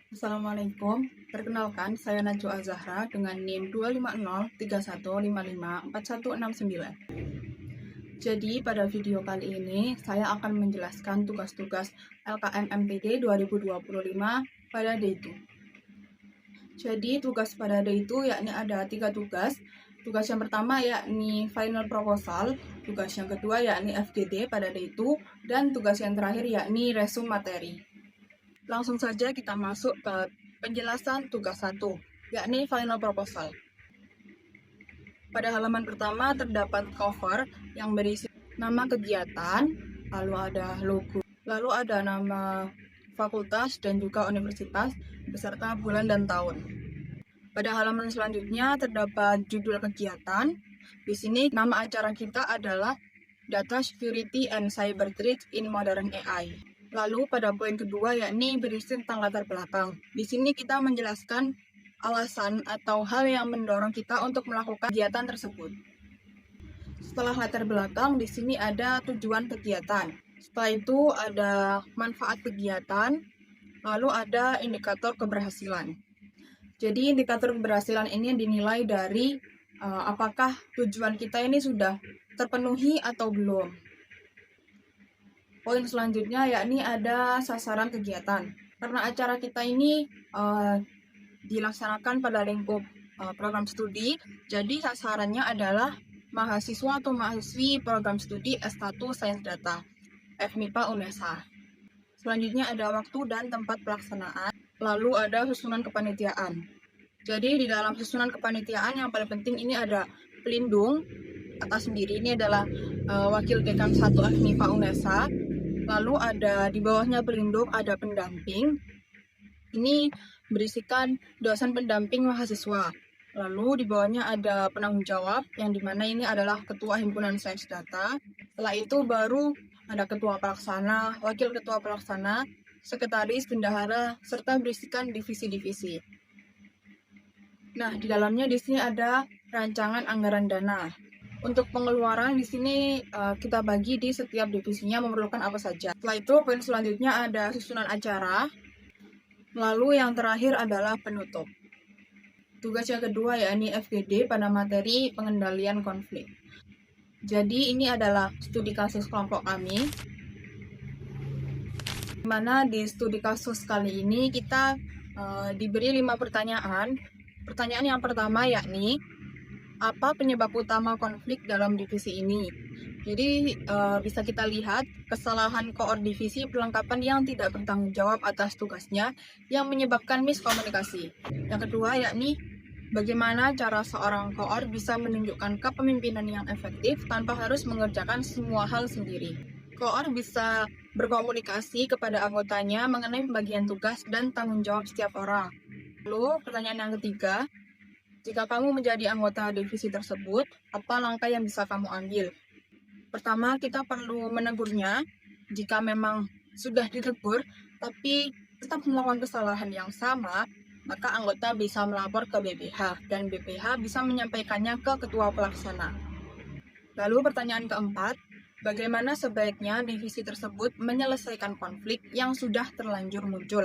Assalamualaikum, perkenalkan saya Najwa Azahra dengan NIM 25031554169. Jadi pada video kali ini saya akan menjelaskan tugas-tugas LKM MPD 2025 pada D2. Jadi tugas pada D2 yakni ada 3 tugas. Tugas yang pertama yakni final proposal, tugas yang kedua yakni FGD pada D2, dan tugas yang terakhir yakni resume materi. Langsung saja kita masuk ke penjelasan tugas 1, yakni final proposal. Pada halaman pertama terdapat cover yang berisi nama kegiatan, lalu ada logo, lalu ada nama fakultas dan juga universitas, beserta bulan dan tahun. Pada halaman selanjutnya terdapat judul kegiatan. Di sini nama acara kita adalah Data Security and Cyber Threats in Modern AI. Lalu pada poin kedua yakni berisi tentang latar belakang. Di sini kita menjelaskan alasan atau hal yang mendorong kita untuk melakukan kegiatan tersebut. Setelah latar belakang, di sini ada tujuan kegiatan. Setelah itu ada manfaat kegiatan, lalu ada indikator keberhasilan. Jadi indikator keberhasilan ini dinilai dari apakah tujuan kita ini sudah terpenuhi atau belum. Poin selanjutnya yakni ada sasaran kegiatan. Karena acara kita ini dilaksanakan pada lingkup program studi, jadi sasarannya adalah mahasiswa atau mahasiswi program studi S1 Sains Data, FMIPA UNESA. Selanjutnya ada waktu dan tempat pelaksanaan, lalu ada susunan kepanitiaan. Jadi di dalam susunan kepanitiaan yang paling penting ini ada pelindung, atas sendiri ini adalah wakil dekan 1 FMIPA UNESA. Lalu ada di bawahnya pelindung ada pendamping. Ini berisikan dosen pendamping mahasiswa. Lalu di bawahnya ada penanggung jawab yang dimana ini adalah ketua himpunan sains data. Setelah itu baru ada ketua pelaksana, wakil ketua pelaksana, sekretaris, bendahara, serta berisikan divisi-divisi. Nah, di dalamnya di sini ada rancangan anggaran dana. Untuk pengeluaran di sini kita bagi di setiap divisinya memerlukan apa saja. Setelah itu poin selanjutnya ada susunan acara. Lalu yang terakhir adalah penutup. Tugas yang kedua yakni FGD pada materi pengendalian konflik. Jadi ini adalah studi kasus kelompok kami. Di mana di studi kasus kali ini kita diberi 5 pertanyaan. Pertanyaan yang pertama yakni apa penyebab utama konflik dalam divisi ini? Jadi bisa kita lihat kesalahan koor divisi perlengkapan yang tidak bertanggung jawab atas tugasnya yang menyebabkan miskomunikasi. Yang kedua yakni bagaimana cara seorang koor bisa menunjukkan kepemimpinan yang efektif tanpa harus mengerjakan semua hal sendiri. Koor bisa berkomunikasi kepada anggotanya mengenai pembagian tugas dan tanggung jawab setiap orang. Lalu pertanyaan yang ketiga, jika kamu menjadi anggota divisi tersebut, apa langkah yang bisa kamu ambil? Pertama, kita perlu menegurnya. Jika memang sudah ditegur, tapi tetap melakukan kesalahan yang sama, maka anggota bisa melapor ke BPH, dan BPH bisa menyampaikannya ke ketua pelaksana. Lalu pertanyaan keempat, bagaimana sebaiknya divisi tersebut menyelesaikan konflik yang sudah terlanjur muncul?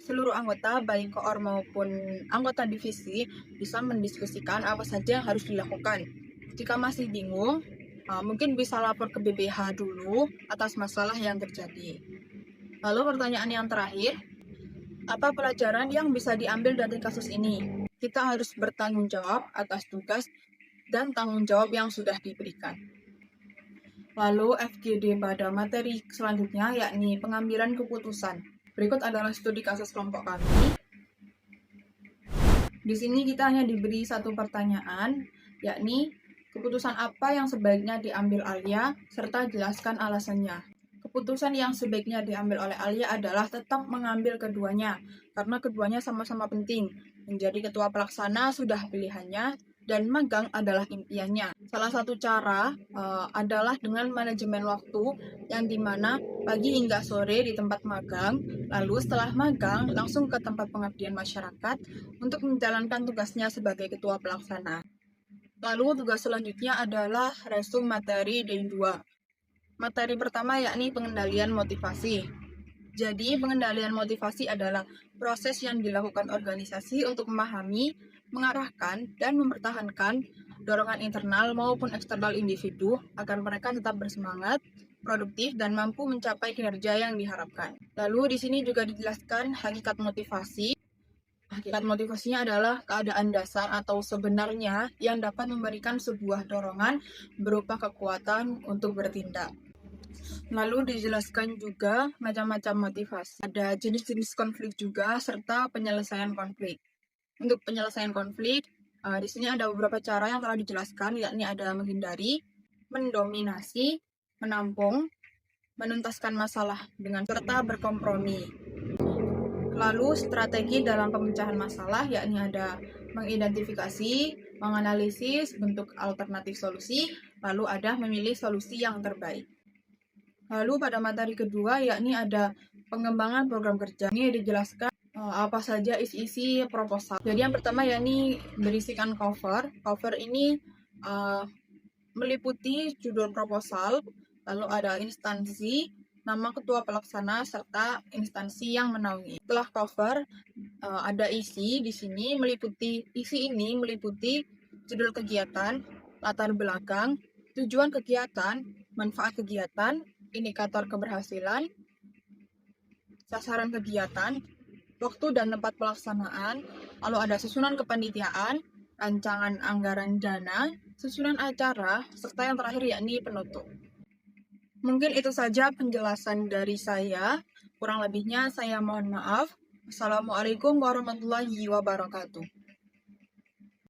Seluruh anggota, baik koor maupun anggota divisi, bisa mendiskusikan apa saja yang harus dilakukan. Jika masih bingung, mungkin bisa lapor ke BPH dulu atas masalah yang terjadi. Lalu pertanyaan yang terakhir, apa pelajaran yang bisa diambil dari kasus ini? Kita harus bertanggung jawab atas tugas dan tanggung jawab yang sudah diberikan. Lalu FGD pada materi selanjutnya yakni pengambilan keputusan. Berikut adalah studi kasus kelompok kami. Di sini kita hanya diberi satu pertanyaan, yakni keputusan apa yang sebaiknya diambil Alia, serta jelaskan alasannya. Keputusan yang sebaiknya diambil oleh Alia adalah tetap mengambil keduanya, karena keduanya sama-sama penting. Menjadi ketua pelaksana sudah pilihannya, dan magang adalah impiannya. Salah satu cara adalah dengan manajemen waktu, yang dimana pagi hingga sore di tempat magang, lalu setelah magang langsung ke tempat pengabdian masyarakat untuk menjalankan tugasnya sebagai ketua pelaksana. Lalu tugas selanjutnya adalah resume materi D2. Materi pertama yakni pengendalian motivasi. Jadi, pengendalian motivasi adalah proses yang dilakukan organisasi untuk memahami, mengarahkan, dan mempertahankan dorongan internal maupun eksternal individu agar mereka tetap bersemangat, produktif, dan mampu mencapai kinerja yang diharapkan. Lalu, di sini juga dijelaskan hakikat motivasi. Hakikat motivasinya adalah keadaan dasar atau sebenarnya yang dapat memberikan sebuah dorongan berupa kekuatan untuk bertindak. Lalu dijelaskan juga macam-macam motivasi. Ada jenis-jenis konflik juga serta penyelesaian konflik. Untuk penyelesaian konflik, di sini ada beberapa cara yang telah dijelaskan, yakni ada menghindari, mendominasi, menampung, menuntaskan masalah dengan serta berkompromi. Lalu strategi dalam pemecahan masalah, yakni ada mengidentifikasi, menganalisis bentuk alternatif solusi, lalu ada memilih solusi yang terbaik. Lalu pada materi kedua yakni ada pengembangan program kerja. Ini dijelaskan apa saja isi-isi proposal. Jadi yang pertama yakni berisikan cover. Cover ini meliputi judul proposal, lalu ada instansi, nama ketua pelaksana serta instansi yang menaungi. Setelah cover ada isi di sini isi ini meliputi judul kegiatan, latar belakang, tujuan kegiatan, manfaat kegiatan, indikator keberhasilan, sasaran kegiatan, waktu dan tempat pelaksanaan, lalu ada susunan kepanitiaan, rancangan anggaran dana, susunan acara, serta yang terakhir yakni penutup. Mungkin itu saja penjelasan dari saya. Kurang lebihnya saya mohon maaf. Assalamualaikum warahmatullahi wabarakatuh.